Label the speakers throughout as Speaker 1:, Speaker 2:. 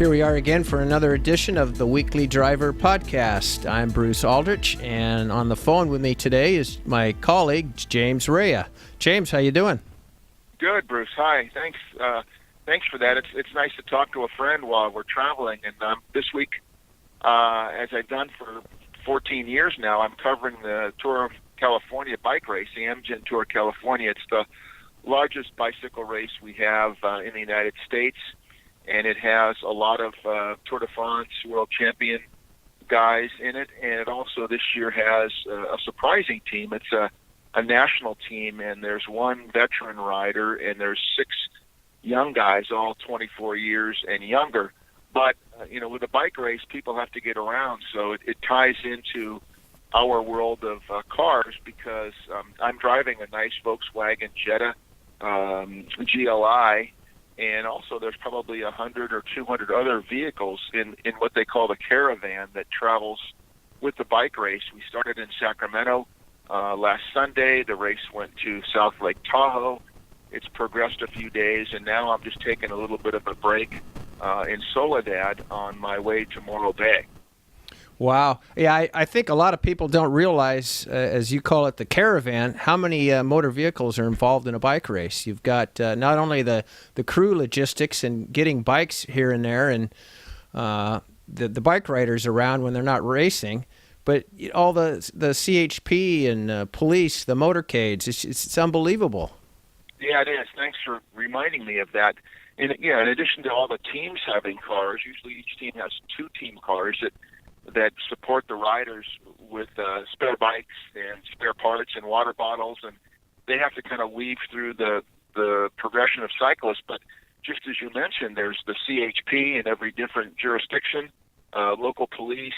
Speaker 1: Here we are again for another edition of the Weekly Driver podcast. I'm Bruce Aldrich, and on the phone with me today is my colleague, James Rea. James, how you doing?
Speaker 2: Good, Bruce. Hi. Thanks. Thanks for that. It's nice to talk to a friend while we're traveling. And this week, as I've done for 14 years now, I'm covering the Tour of California bike race, the Amgen Tour of California. It's the largest bicycle race we have in the United States. And it has a lot of Tour de France world champion guys in it. And it also this year has a surprising team. It's a national team, and there's one veteran rider, and there's 6 young guys, all 24 years and younger. But, with a bike race, people have to get around. So it ties into our world of cars because I'm driving a nice Volkswagen Jetta GLI. And also there's probably 100 or 200 other vehicles in what they call the caravan that travels with the bike race. We started in Sacramento last Sunday. The race went to South Lake Tahoe. It's progressed a few days, and now I'm just taking a little bit of a break in Soledad on my way to Morro Bay.
Speaker 1: Wow. Yeah, I think a lot of people don't realize, as you call it, the caravan, how many motor vehicles are involved in a bike race. You've got not only the crew logistics and getting bikes here and there and the bike riders around when they're not racing, but all the CHP and police, the motorcades, it's unbelievable.
Speaker 2: Yeah, it is. Thanks for reminding me of that. In addition to all the teams having cars, usually each team has 2 team cars that support the riders with spare bikes and spare parts and water bottles, and they have to kind of weave through the progression of cyclists. But just as you mentioned, there's the CHP in every different jurisdiction, local police,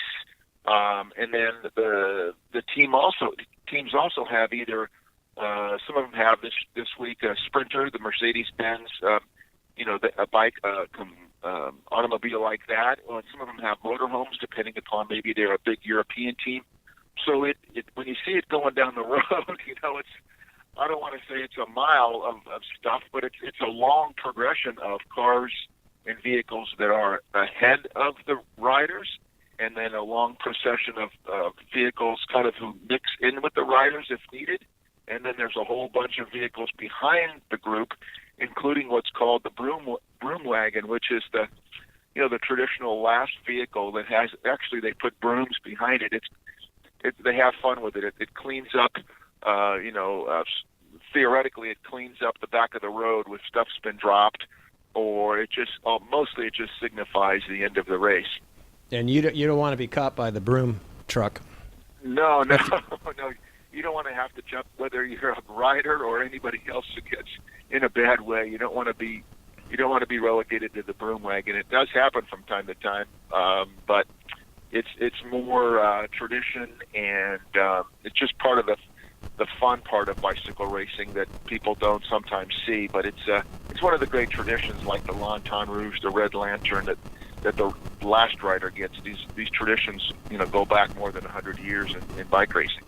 Speaker 2: and then the teams also have either some of them have this week a Sprinter, the Mercedes-Benz, a bike, automobile like that. Well, some of them have motorhomes, depending upon maybe they're a big European team. So it when you see it going down the road, it's I don't want to say it's a mile of stuff, but it's a long progression of cars and vehicles that are ahead of the riders, and then a long procession of vehicles kind of who mix in with the riders if needed. And then there's a whole bunch of vehicles behind the group, including what's called the broom wagon, which is the traditional last vehicle that has they put brooms behind it. They have fun with it. It cleans up, theoretically it cleans up the back of the road with stuff's been dropped, or mostly it just signifies the end of the race.
Speaker 1: And you don't want to be caught by the broom truck.
Speaker 2: No. You don't want to have to jump, whether you're a rider or anybody else who gets in a bad way. You don't want to be relegated to the broom wagon. It does happen from time to time, but it's more tradition, and it's just part of the fun part of bicycle racing that people don't sometimes see. But it's one of the great traditions, like the Lantern Rouge, the Red Lantern that the last rider gets. These traditions go back more than 100 years in bike racing.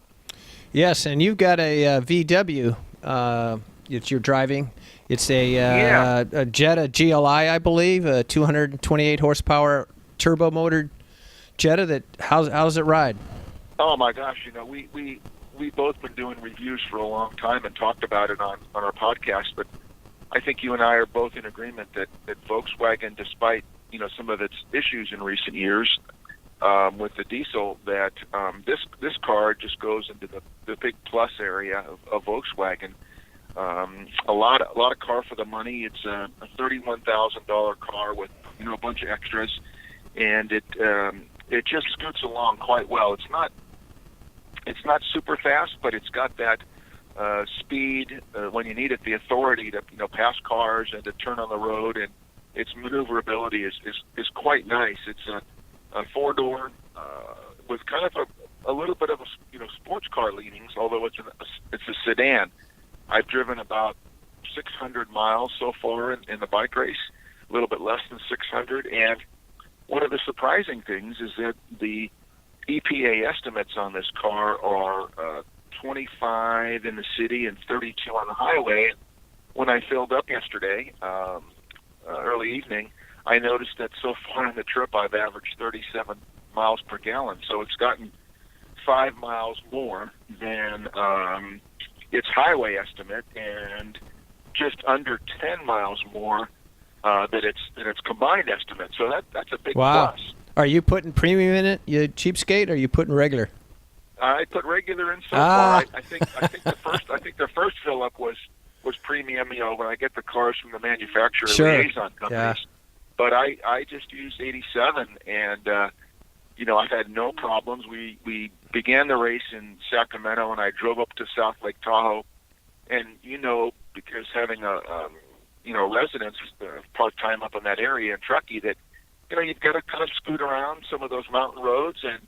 Speaker 1: Yes, and you've got a VW that you're driving. It's a Jetta GLI, I believe, a 228 horsepower turbo motored Jetta. How's it ride?
Speaker 2: Oh my gosh, we both been doing reviews for a long time and talked about it on our podcast, but I think you and I are both in agreement that Volkswagen, despite some of its issues in recent years, with the diesel, that this car just goes into the big plus area of Volkswagen. A lot of car for the money. It's a $31,000 car with a bunch of extras, and it just scoots along quite well. It's not super fast, but it's got that speed when you need it, the authority to pass cars and to turn on the road, and its maneuverability is quite nice. It's a 4-door with kind of a little bit of sports car leanings, although it's a sedan. I've driven about 600 miles so far in the bike race, a little bit less than 600. And one of the surprising things is that the EPA estimates on this car are 25 in the city and 32 on the highway. When I filled up yesterday, early evening, I noticed that so far on the trip I've averaged 37 miles per gallon. So it's gotten 5 miles more than its highway estimate, and just under 10 miles more than its combined estimate. So that's a big plus.
Speaker 1: Are you putting premium in it, you cheapskate, or are you putting regular?
Speaker 2: I put regular in so far. I think the first fill up was premium. When I get the cars from the manufacturer liaison companies, but I just used 87, and I've had no problems. We began the race in Sacramento, and I drove up to South Lake Tahoe, and because having a residence part time up in that area in Truckee, that you've got to kind of scoot around some of those mountain roads, and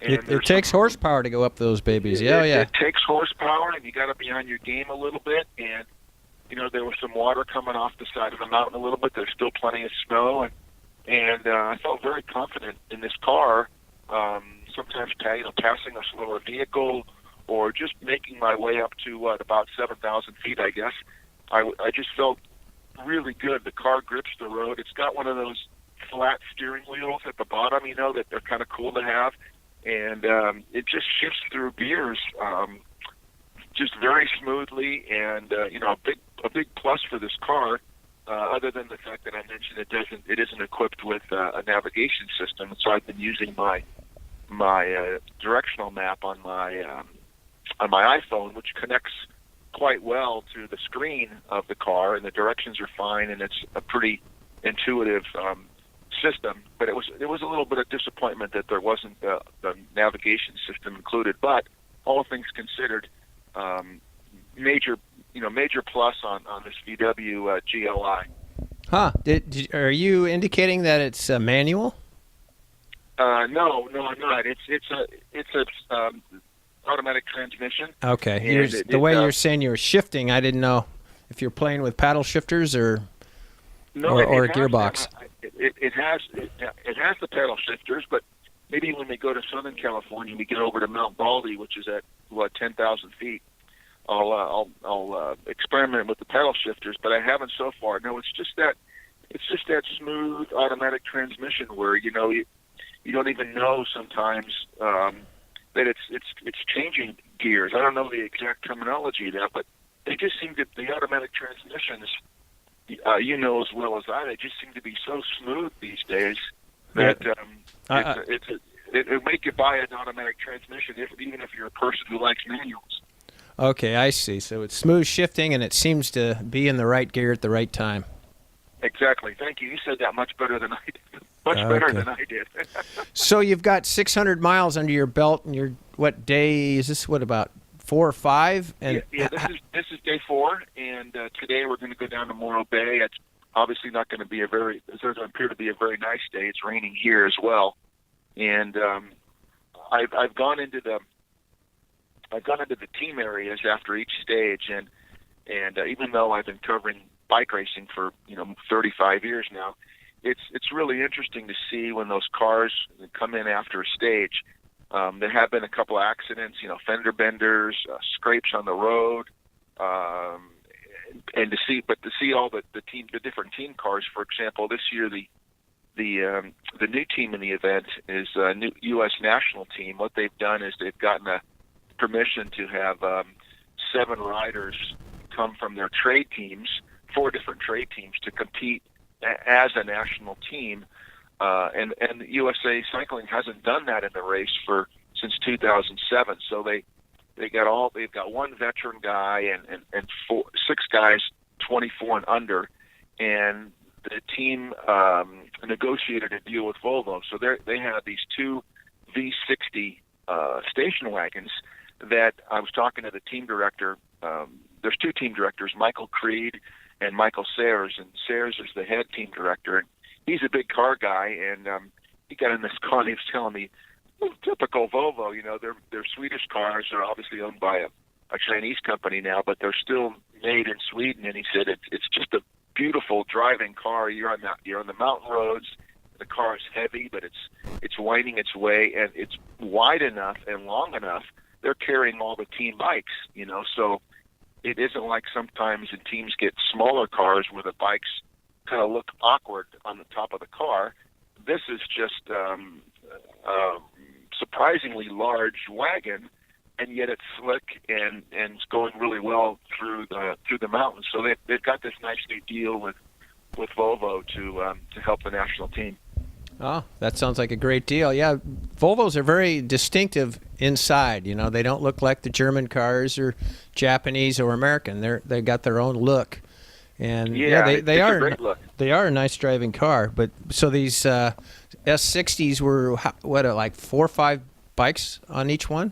Speaker 1: it takes horsepower to go up those babies.
Speaker 2: It takes horsepower, and you got to be on your game a little bit. And there was some water coming off the side of the mountain a little bit. There's still plenty of snow, and I felt very confident in this car. Sometimes passing a slower vehicle, or just making my way up to about 7,000 feet, I guess. I just felt really good. The car grips the road. It's got one of those flat steering wheels at the bottom, that they're kind of cool to have. And it just shifts through gears just very smoothly, and a big plus for this car, other than the fact that I mentioned it isn't equipped with a navigation system. So I've been using my directional map on my iPhone, which connects quite well to the screen of the car, and the directions are fine, and it's a pretty intuitive system. But it was a little bit of disappointment that there wasn't the navigation system included. But all things considered, major plus on this VW GLI.
Speaker 1: Huh? Are you indicating that it's manual?
Speaker 2: No, I'm not. It's a automatic transmission.
Speaker 1: Okay. The way you're saying you're shifting, I didn't know if you're playing with paddle shifters or a gearbox.
Speaker 2: It has the paddle shifters, but maybe when we go to Southern California, we get over to Mount Baldy, which is at 10,000 feet. I'll experiment with the paddle shifters, but I haven't so far. No, it's just that smooth automatic transmission where you don't even know sometimes that it's changing gears. I don't know the exact terminology there, but they just seem to, the automatic transmissions, as well as I, they just seem to be so smooth these days that it'll make you buy an automatic transmission, even if you're a person who likes manuals.
Speaker 1: Okay, I see. So it's smooth shifting, and it seems to be in the right gear at the right time.
Speaker 2: Exactly. Thank you. You said that much better than I did. Better than I did.
Speaker 1: So you've got 600 miles under your belt, and what day is this? What, about 4 or 5? And
Speaker 2: this is day 4, and today we're going to go down to Morro Bay. It's obviously not going to be it doesn't appear to be a very nice day. It's raining here as well, and I've gone into the team areas after each stage, and even though I've been covering bike racing for 35 years now, it's really interesting to see when those cars come in after a stage. There have been a couple of accidents, fender benders, scrapes on the road, and to see all the different team cars. For example, this year the new team in the event is a new U.S. national team. What they've done is they've gotten a permission to have 7 riders come from their trade teams, 4 different trade teams, to compete as a national team, and USA Cycling hasn't done that in the race since 2007. So they've got 1 veteran guy and 6 guys 24 and under, and the team negotiated a deal with Volvo. So they have these 2 V60 station wagons that I was talking to the team director. There's 2 team directors, Michael Creed and Michael Sayers, and Sayers is the head team director, and he's a big car guy, and he got in this car and he was telling me, typical Volvo, they're Swedish cars. They're obviously owned by a Chinese company now, but they're still made in Sweden, and he said it's just a beautiful driving car. You're on the mountain roads. The car is heavy, but it's winding its way, and it's wide enough and long enough. They're carrying all the team bikes, so it isn't like sometimes the teams get smaller cars where the bikes kind of look awkward on the top of the car. This is just surprisingly large wagon, and yet it's slick and it's going really well through the mountains. So they've got this nice new deal with Volvo to help the national team.
Speaker 1: Oh, that sounds like a great deal. Yeah, Volvos are very distinctive inside. You know, they don't look like the German cars or Japanese or American. They got their own look. And they are
Speaker 2: a great look.
Speaker 1: They are a nice driving car. But so these S60s were like 4 or 5 bikes on each one?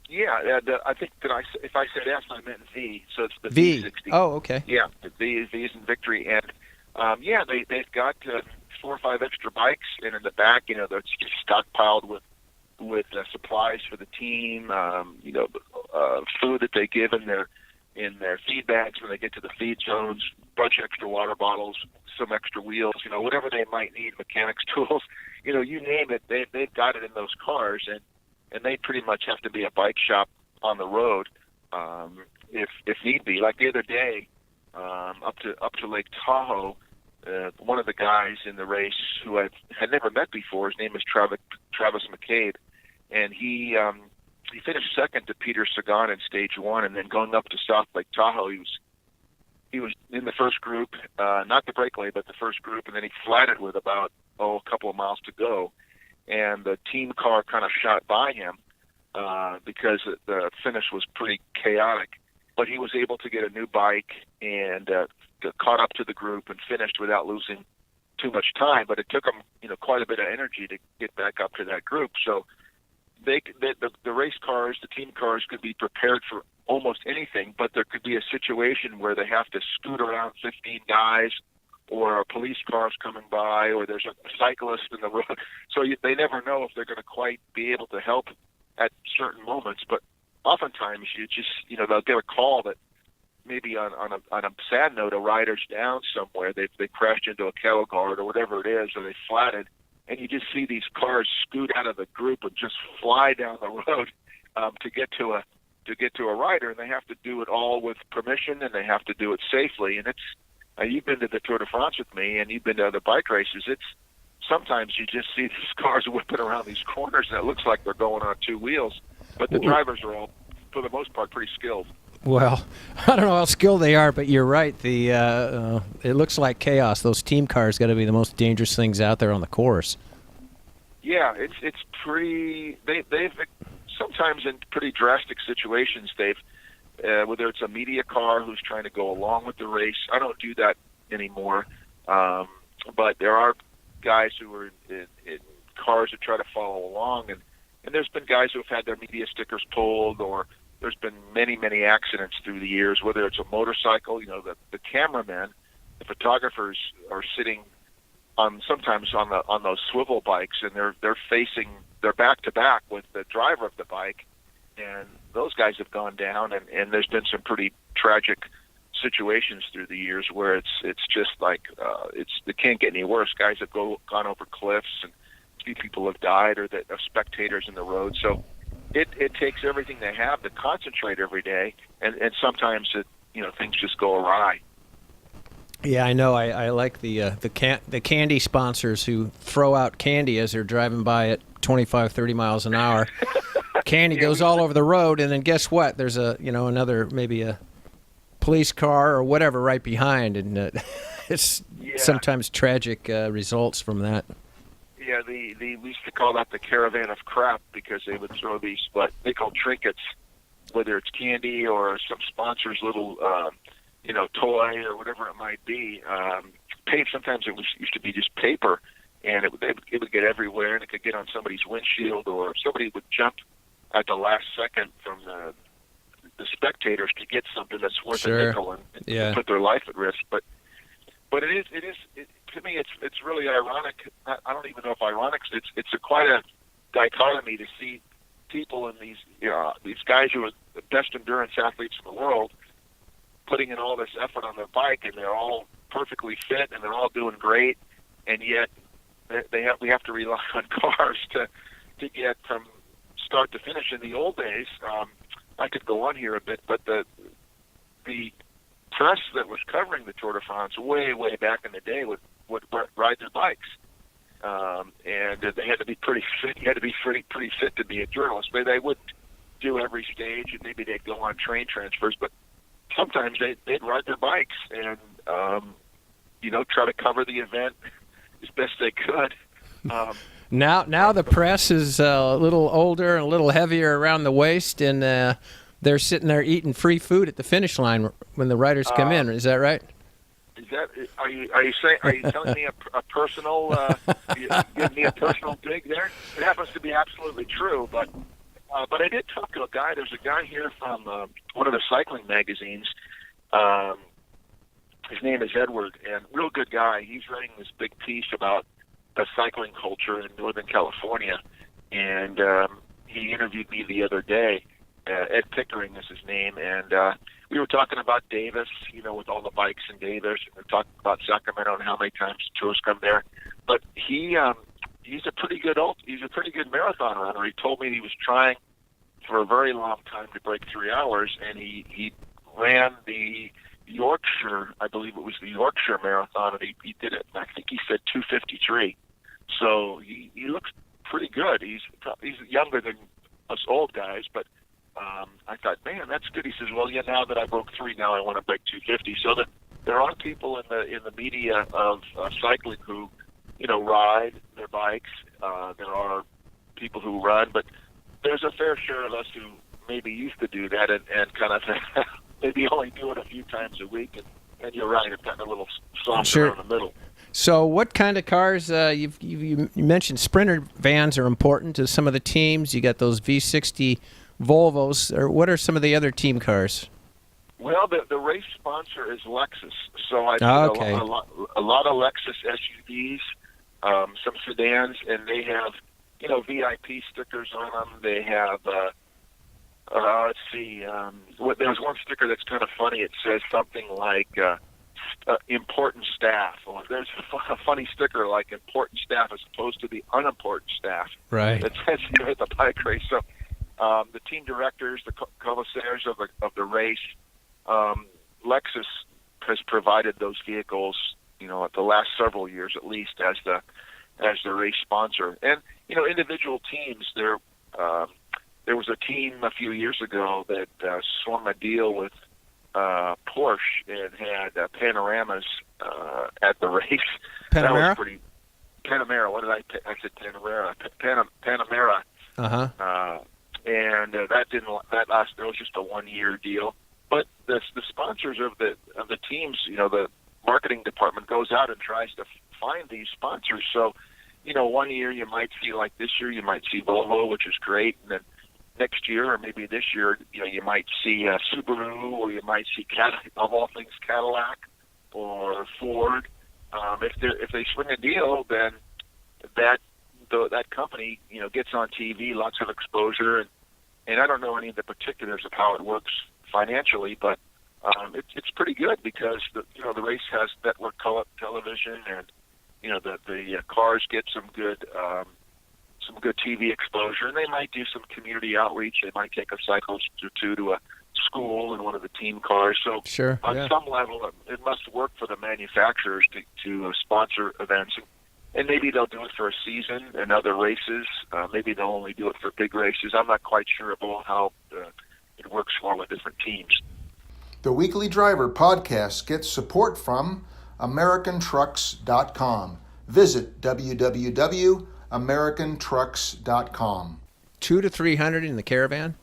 Speaker 2: Yeah, I think if I said S, I meant V. So it's the
Speaker 1: V.
Speaker 2: V60.
Speaker 1: Oh, okay.
Speaker 2: Yeah, the V is in victory, and they've got 4 or 5 extra bikes, and in the back, they're just stockpiled with supplies for the team. Food that they give in their feed bags when they get to the feed zones, bunch of extra water bottles, some extra wheels, whatever they might need, mechanics tools, you name it, they've got it in those cars, and they pretty much have to be a bike shop on the road if need be. Like the other day, up to Lake Tahoe, one of the guys in the race who I had never met before, his name is Travis McCabe, and he finished second to Peter Sagan in stage 1, and then going up to South Lake Tahoe, he was in the first group, not the breakaway, but the first group, and then he flatted with about a couple of miles to go, and the team car kind of shot by him because the finish was pretty chaotic, but he was able to get a new bike and got caught up to the group and finished without losing too much time, but it took him quite a bit of energy to get back up to that group. So the race cars, the team cars, could be prepared for almost anything, but there could be a situation where they have to scoot around 15 guys, or a police car's coming by, or there's a cyclist in the road. So they never know if they're going to quite be able to help at certain moments. But oftentimes you just, they'll get a call that maybe on a sad note, a rider's down somewhere. They crashed into a cattle guard or whatever it is, or they flatted, and you just see these cars scoot out of the group and just fly down the road to get to a rider, and they have to do it all with permission, and they have to do it safely. And you've been to the Tour de France with me, and you've been to other bike races. It's sometimes you just see these cars whipping around these corners, and it looks like they're going on 2 wheels. But the drivers are all, for the most part, pretty skilled.
Speaker 1: Well, I don't know how skilled they are, but you're right. It looks like chaos. Those team cars got to be the most dangerous things out there on the course.
Speaker 2: Yeah, it's pretty. They've sometimes in pretty drastic situations. Whether it's a media car who's trying to go along with the race. I don't do that anymore, but there are guys who are in cars that try to follow along, and there's been guys who have had their media stickers pulled, or there's been many accidents through the years, whether it's a motorcycle, the cameramen, the photographers are sitting sometimes on those swivel bikes, and they're back to back with the driver of the bike, and those guys have gone down, and there's been some pretty tragic situations through the years where it's just like it can't get any worse. Guys have gone over cliffs, and a few people have died, or that are spectators in the road. So it takes everything they have to concentrate every day, and sometimes things just go awry.
Speaker 1: Yeah, I know. I like the candy sponsors who throw out candy as they're driving by at 25, 30 miles an hour. Candy goes all over the road, and then guess what? There's another, maybe a police car or whatever right behind, and it's sometimes tragic results from that. Yeah,
Speaker 2: we used to call that the caravan of crap, because they would throw these what they call trinkets, whether it's candy or some sponsor's little toy or whatever it might be. Sometimes it used to be just paper, and it would get everywhere, and it could get on somebody's windshield, or somebody would jump at the last second from the spectators to get something that's worth a nickel and put their life at risk. But it is to me it's really ironic. I don't even know if ironic. It's quite a dichotomy to see people in these guys who are the best endurance athletes in the world putting in all this effort on their bike, and they're all perfectly fit, and they're all doing great, and yet we have to rely on cars to get from start to finish. In the old days, I could go on here a bit, but the press that was covering the Tour de France way back in the day would ride their bikes. And they had to be pretty fit. You had to be pretty fit to be a journalist. But they wouldn't do every stage, and maybe they'd go on train transfers. But sometimes they'd ride their bikes and try to cover the event as best they could.
Speaker 1: Now the press is a little older and a little heavier around the waist, and they're sitting there eating free food at the finish line when the riders come in. Is that right?
Speaker 2: Are you telling me a personal giving me a personal dig there? It happens to be absolutely true, but I did talk to a guy. There's a guy here from one of the cycling magazines. His name is Edward, and real good guy. He's writing this big piece about the cycling culture in Northern California, and he interviewed me the other day. Ed Pickering is his name, and we were talking about Davis, with all the bikes in Davis. We were talking about Sacramento and how many times tours come there. But he's a pretty good marathon runner. He told me he was trying for a very long time to break 3 hours, and he ran the Yorkshire, I believe it was the Yorkshire Marathon, and he did it. I think he said 2:53. So he looks pretty good. He's younger than us old guys, but I thought, man, that's good. He says, well, yeah, now that I broke 3, now I want to break 2:50. So there are people in the media of cycling who, ride their bikes. There are people who run, but there's a fair share of us who maybe used to do that and kind of maybe only do it a few times a week. And you're right, it's gotten a little soft around the middle.
Speaker 1: So what kind of cars, you mentioned Sprinter vans are important to some of the teams. You got those V60 Volvos, or what are some of the other team cars?
Speaker 2: Well, the race sponsor is Lexus, so I do a lot of Lexus SUVs, some sedans, and they have VIP stickers on them. They have let's see, there's one sticker that's kind of funny. It says something like important staff. Or there's a funny sticker like important staff as opposed to the unimportant staff.
Speaker 1: Right.
Speaker 2: That says here at the bike race. So the team directors, the commissaires of the race, Lexus has provided those vehicles, the last several years at least as the race sponsor. And individual teams. There was a team a few years ago that swung a deal with Porsche and had panoramas at the race.
Speaker 1: Panamera?
Speaker 2: That was pretty. Panamera. What did I said Panamera. Panamera.
Speaker 1: Uh-huh.
Speaker 2: And that lasted. It was just a 1-year deal. But the sponsors of the teams, the marketing department goes out and tries to find these sponsors. So, 1 year you might see, like this year, you might see Volvo, which is great, and then next year or maybe this year, you might see Subaru, or you might see of all things Cadillac or Ford. If they swing a deal, then that company gets on TV, lots of exposure, and I don't know any of the particulars of how it works financially, but it's pretty good because the race has network television, and the cars get some good TV exposure, and they might do some community outreach. They might take a cyclist or two to a school in one of the team cars. So
Speaker 1: sure,
Speaker 2: on some level, it must work for the manufacturers to sponsor events. And maybe they'll do it for a season and other races. Maybe they'll only do it for big races. I'm not quite sure about how it works for all the different teams.
Speaker 3: The Weekly Driver podcast gets support from AmericanTrucks.com. Visit www.americantrucks.com.
Speaker 1: 200 to 300 in the Caravan?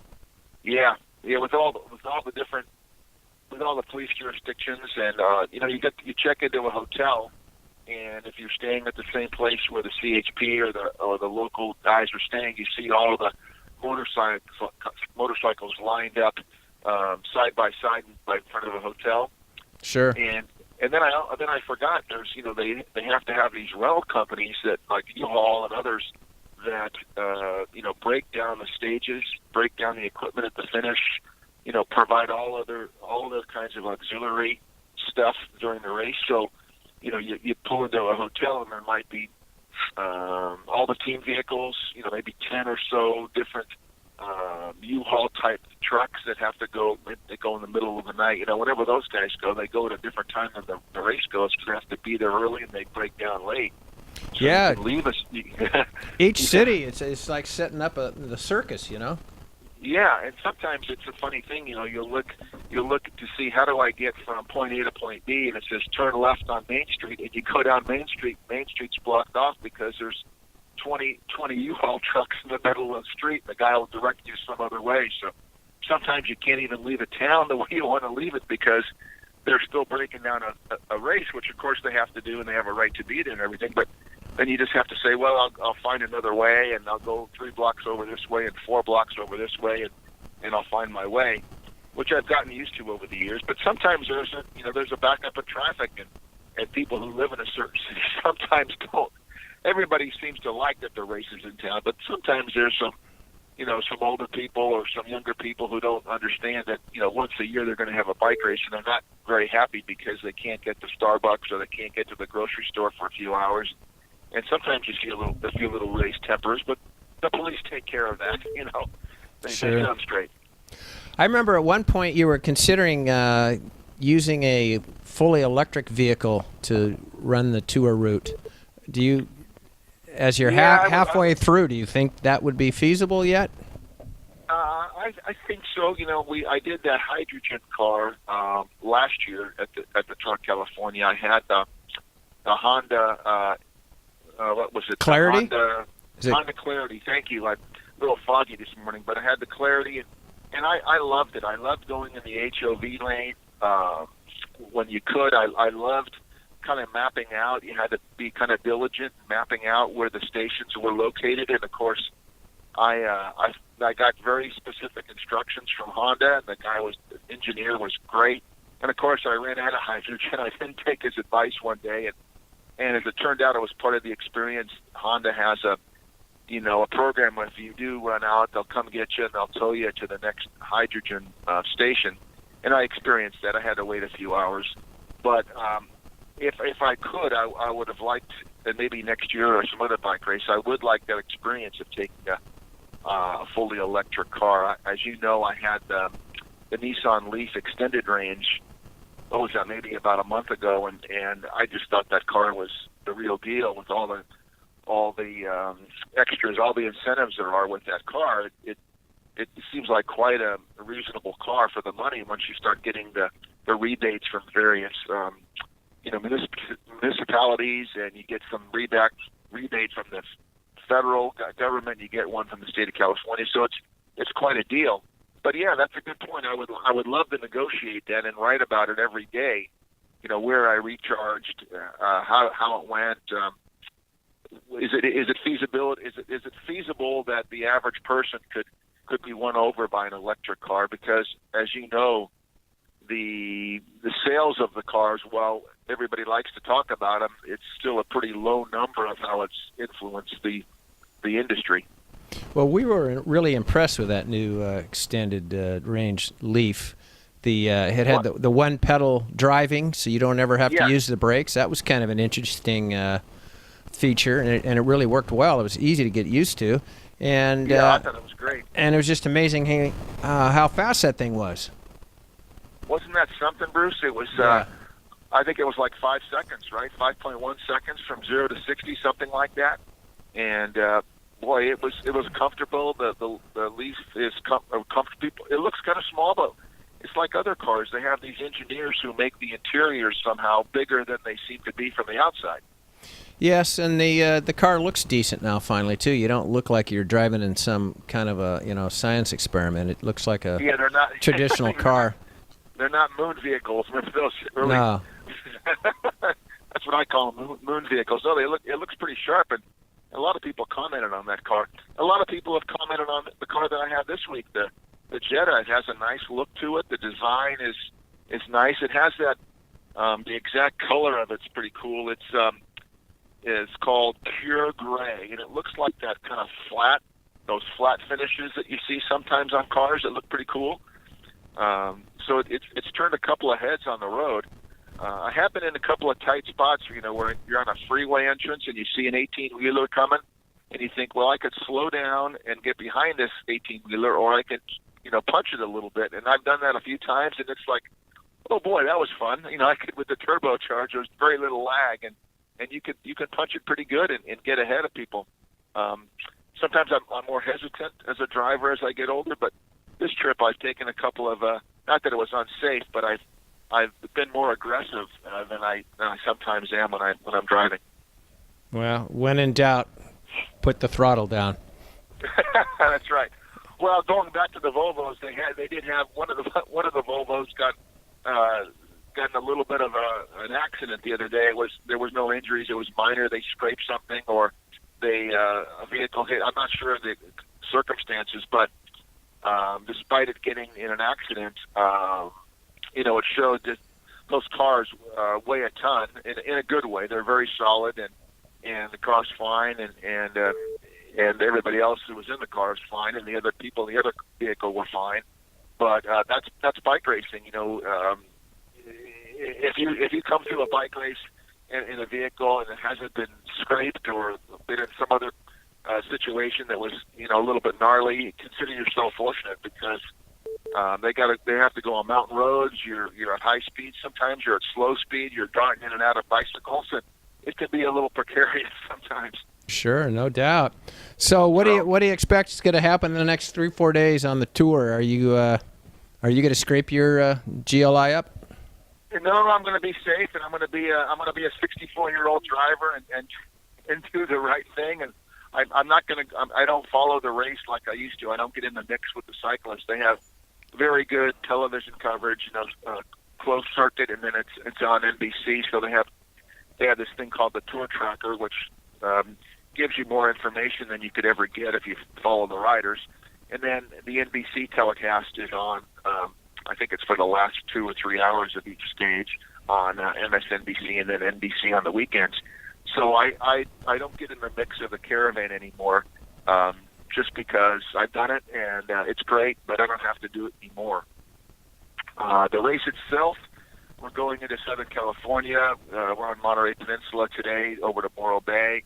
Speaker 2: Yeah. With all the police jurisdictions, and you check into a hotel, and if you're staying at the same place where the CHP or the local guys are staying, you see all of the motorcycles lined up side by side in front of the hotel.
Speaker 1: Sure.
Speaker 2: And then I forgot there's they have to have these rental companies that like U-Haul and others that break down the stages, break down the equipment at the finish, provide all those kinds of auxiliary stuff during the race. So you pull into a hotel and there might be all the team vehicles, maybe 10 or so different U-Haul type trucks that have to go. They go in the middle of the night. Whenever those guys go, they go at a different time than the race goes because they have to be there early and they break down late. So
Speaker 1: yeah.
Speaker 2: you can leave us.
Speaker 1: Each city, it's like setting up the circus,
Speaker 2: Yeah, and sometimes it's a funny thing. You'll look to see how do I get from point A to point B, and it says turn left on Main Street, and you go down Main Street. Main Street's blocked off because there's 20 U-Haul trucks in the middle of the street. The guy will direct you some other way. So sometimes you can't even leave a town the way you want to leave it because they're still breaking down a race, which of course they have to do, and they have a right to be there and everything. But then you just have to say, well, I'll find another way, and I'll go 3 blocks over this way and 4 blocks over this way, and I'll find my way, which I've gotten used to over the years. But sometimes there's a backup of traffic, and people who live in a certain city sometimes don't. Everybody seems to like that the race is in town, but sometimes there's some older people or some younger people who don't understand that, once a year they're going to have a bike race, and they're not very happy because they can't get to Starbucks or they can't get to the grocery store for a few hours. And sometimes you see a few little race tempers, but the police take care of that. They
Speaker 1: Sure.
Speaker 2: come straight.
Speaker 1: I remember at one point you were considering using a fully electric vehicle to run the tour route. Do you, as you're halfway through, do you think that would be feasible yet?
Speaker 2: I think so. I did that hydrogen car last year at the Truck California. I had the Honda. What was it?
Speaker 1: Clarity?
Speaker 2: Honda Clarity. Thank you. I'm a little foggy this morning, but I had the Clarity, and I loved it. I loved going in the HOV lane when you could. I loved kind of mapping out. You had to be kind of diligent in mapping out where the stations were located, and of course, I got very specific instructions from Honda, and the engineer was great. And of course, I ran out of hydrogen. I didn't take his advice one day, and as it turned out, it was part of the experience. Honda has a program where if you do run out, they'll come get you and they'll tow you to the next hydrogen station. And I experienced that. I had to wait a few hours. But if I could, I would have liked, and maybe next year or some other bike race, I would like that experience of taking a fully electric car. As you know, I had the Nissan Leaf extended range. What was that? Maybe about a month ago, and I just thought that car was the real deal with all the extras, all the incentives there are with that car. It seems like quite a reasonable car for the money once you start getting the rebates from various municipalities, and you get some rebate from the federal government. You get one from the state of California, so it's quite a deal. But yeah, that's a good point. I would love to negotiate that and write about it every day. Where I recharged, how it went. Is it feasible? Is it feasible that the average person could be won over by an electric car? Because as you know, the sales of the cars, while everybody likes to talk about them, it's still a pretty low number of how it's influenced the industry.
Speaker 1: Well, we were really impressed with that new extended range Leaf. It had the one pedal driving, so you don't ever have to use the brakes. That was kind of an interesting feature, and it really worked well. It was easy to get used to, and
Speaker 2: I thought it was great.
Speaker 1: And it was just amazing how fast that thing was.
Speaker 2: Wasn't that something, Bruce? It was. I think it was like 5 seconds, right? 5.1 seconds from 0 to 60, something like that, and. Boy, it was comfortable. The Leaf is comfortable. It looks kind of small, but it's like other cars. They have these engineers who make the interiors somehow bigger than they seem to be from the outside.
Speaker 1: Yes, and the car looks decent now. Finally, too. You don't look like you're driving in some kind of a science experiment. It looks like a
Speaker 2: they're not,
Speaker 1: traditional car.
Speaker 2: They're not moon vehicles. Remember those early?
Speaker 1: No.
Speaker 2: That's what I call them, moon vehicles. No, it looks pretty sharp, and a lot of people commented on that car. A lot of people have commented on the car that I have this week, the Jetta. It has a nice look to it. The design is nice. It has that the exact color of it's pretty cool. It's called pure gray, and it looks like that kind of those flat finishes that you see sometimes on cars that look pretty cool. So it's turned a couple of heads on the road. I have been in a couple of tight spots, where you're on a freeway entrance and you see an 18-wheeler coming, and you think, well, I could slow down and get behind this 18-wheeler, or I could, punch it a little bit. And I've done that a few times, and it's like, oh boy, that was fun. I could, with the turbocharger, there's very little lag, and you could punch it pretty good and get ahead of people. Sometimes I'm more hesitant as a driver as I get older, but this trip I've taken a couple of, not that it was unsafe, but I've been more aggressive than I sometimes am when I'm driving.
Speaker 1: Well, when in doubt, put the throttle down.
Speaker 2: That's right. Well, going back to the Volvos, they did have one of the Volvos got in a little bit of an accident the other day. There was no injuries. It was minor. They scraped something, or a vehicle hit. I'm not sure of the circumstances, but despite it getting in an accident, it showed that those cars weigh a ton in a good way. They're very solid, and the car's fine, and everybody else who was in the car is fine, and the other people in the other vehicle were fine. But that's bike racing. If you come through a bike race in a vehicle and it hasn't been scraped or been in some other situation that was a little bit gnarly, consider yourself fortunate, because they have to go on mountain roads. You're at high speed. Sometimes you're at slow speed. You're darting in and out of bicycles, and it can be a little precarious sometimes.
Speaker 1: Sure, no doubt. So what do you expect is going to happen in the next 3-4 days on the tour? Are you going to scrape your GLI up?
Speaker 2: No, I'm going to be safe, and I'm going to be a 64-year-old driver and do the right thing. And I'm not going to. I don't follow the race like I used to. I don't get in the mix with the cyclists. They have very good television coverage, closed circuit, and then it's on NBC. So they have this thing called the Tour Tracker, which gives you more information than you could ever get if you follow the riders. And then the NBC telecast is on. I think it's for the last 2 or 3 hours of each stage on MSNBC, and then NBC on the weekends. So I don't get in the mix of the caravan anymore, just because I've done it, and it's great, but I don't have to do it anymore. The race itself, we're going into Southern California. We're on Monterey Peninsula today, over to Morro Bay,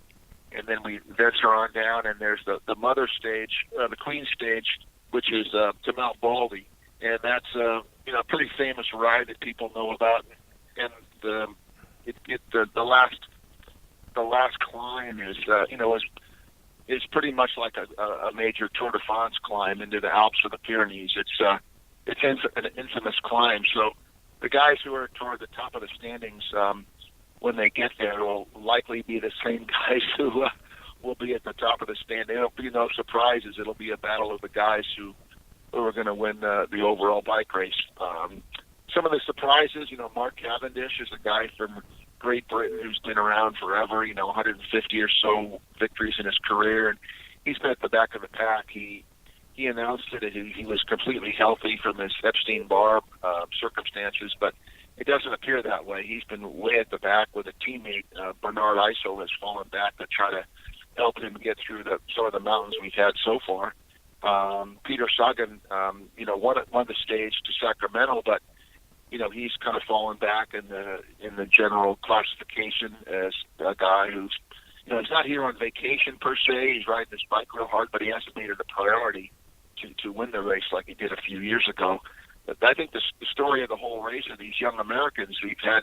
Speaker 2: and then we venture on down, and there's the mother stage, the Queen stage, which is to Mount Baldy. And that's a pretty famous ride that people know about, and the last climb is pretty much like a major Tour de France climb into the Alps or the Pyrenees. It's an infamous climb. So the guys who are toward the top of the standings, when they get there, will likely be the same guys who will be at the top of the stand. There'll be no surprises. It'll be a battle of the guys who are going to win the overall bike race. Some of the surprises, Mark Cavendish is a guy from Great Britain who's been around forever, 150 or so victories in his career, and he's been at the back of the pack. He announced that he was completely healthy from his Epstein-Barr circumstances, but it doesn't appear that way. He's been way at the back with a teammate. Bernard Eisel has fallen back to try to help him get through some of the mountains we've had so far. Peter Sagan, won the stage to Sacramento, but he's kind of fallen back in the general classification as a guy who's, he's not here on vacation per se. He's riding his bike real hard, but he hasn't made it a priority to win the race like he did a few years ago. But I think the story of the whole race are these young Americans. We've had,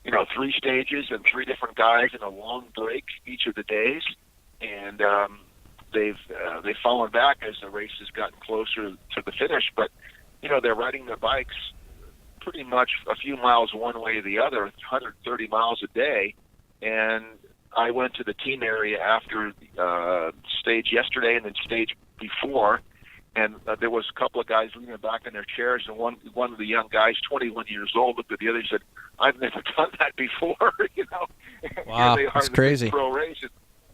Speaker 2: 3 stages and 3 different guys in a long break each of the days, and they've fallen back as the race has gotten closer to the finish. But they're riding their bikes pretty much a few miles one way or the other, 130 miles a day. And I went to the team area after stage yesterday and then stage before, and there was a couple of guys leaning back in their chairs, and one of the young guys, 21 years old, looked at the other and said, "I've never done that before."
Speaker 1: Wow,
Speaker 2: Here they are
Speaker 1: that's
Speaker 2: in the
Speaker 1: crazy.
Speaker 2: pro race,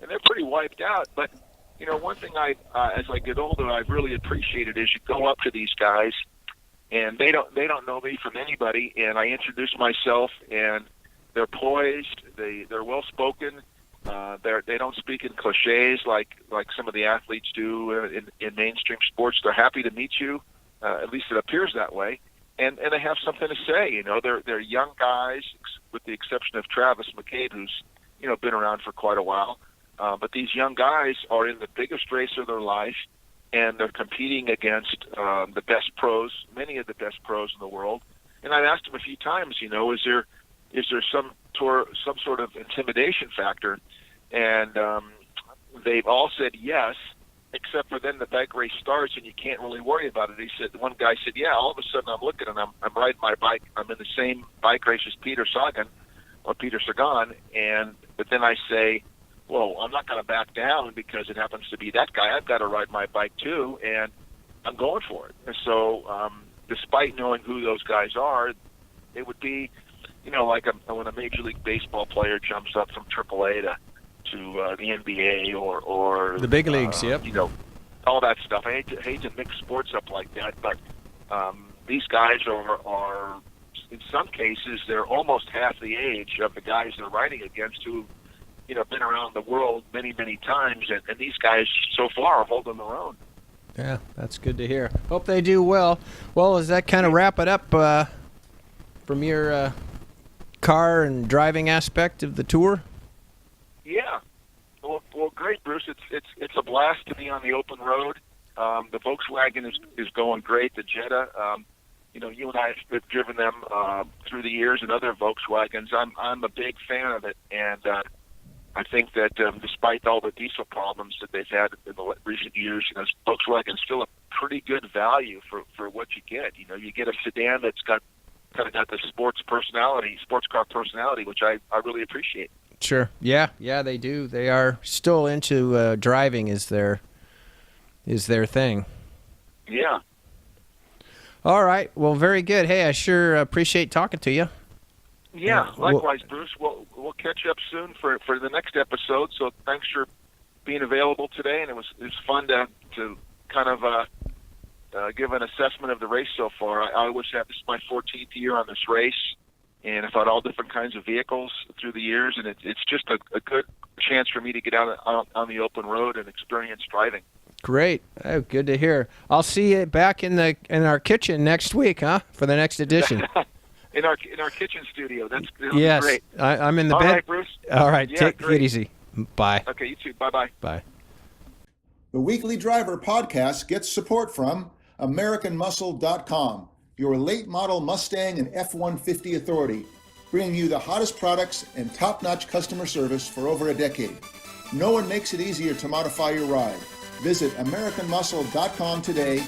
Speaker 2: and they're pretty wiped out. But one thing as I get older, I've really appreciated is you go up to these guys, and they don't know me from anybody, and I introduce myself, and they're poised, they're well spoken. They don't speak in cliches like some of the athletes do in mainstream sports. They're happy to meet you, at least it appears that way, and they have something to say. They're young guys, with the exception of Travis McCabe, who's been around for quite a while. But these young guys are in the biggest race of their life, and they're competing against the best pros, many of the best pros in the world. And I've asked them a few times, is there some sort of intimidation factor? And they've all said yes, except for then the bike race starts and you can't really worry about it. He said, one guy said, yeah, all of a sudden I'm looking and I'm riding my bike. I'm in the same bike race as Peter Sagan, but then I say, well, I'm not going to back down because it happens to be that guy. I've got to ride my bike too, and I'm going for it. And so despite knowing who those guys are, it would be, like when a Major League Baseball player jumps up from AAA to the NBA or
Speaker 1: the big leagues, yep.
Speaker 2: All that stuff. I hate to mix sports up like that, but these guys are in some cases they're almost half the age of the guys they're riding against who been around the world many times, and these guys so far are holding their own.
Speaker 1: Yeah, that's good to hear. Hope they do well. Well, does that kind of wrap it up from your car and driving aspect of the tour?
Speaker 2: Yeah. Well, great, Bruce. It's a blast to be on the open road. The Volkswagen is going great. The Jetta, you and I have driven them through the years, and other Volkswagens. I'm a big fan of it, and I think that despite all the diesel problems that they've had in the recent years, Volkswagen's still a pretty good value for what you get. You get a sedan that's got the sports car personality, which I really appreciate.
Speaker 1: Sure. Yeah, they do. They are still into driving is their thing.
Speaker 2: Yeah.
Speaker 1: All right. Well, very good. Hey, I sure appreciate talking to you.
Speaker 2: Yeah, likewise, Bruce. We'll catch up soon for the next episode. So thanks for being available today, and it was fun to kind of give an assessment of the race so far. I always have this is my 14th year on this race, and I've had all different kinds of vehicles through the years, and it's just a good chance for me to get out on the open road and experience driving.
Speaker 1: Great. Oh, good to hear. I'll see you back in our kitchen next week, huh? For the next edition.
Speaker 2: In our kitchen studio. That'll
Speaker 1: yes,
Speaker 2: be great.
Speaker 1: I'm in the bed.
Speaker 2: All right, Bruce.
Speaker 1: All right,
Speaker 2: yeah,
Speaker 1: take it easy. Bye.
Speaker 2: Okay, you too. Bye-bye.
Speaker 1: Bye.
Speaker 3: The Weekly Driver podcast gets support from AmericanMuscle.com, your late model Mustang and F-150 authority, bringing you the hottest products and top-notch customer service for over a decade. No one makes it easier to modify your ride. Visit AmericanMuscle.com today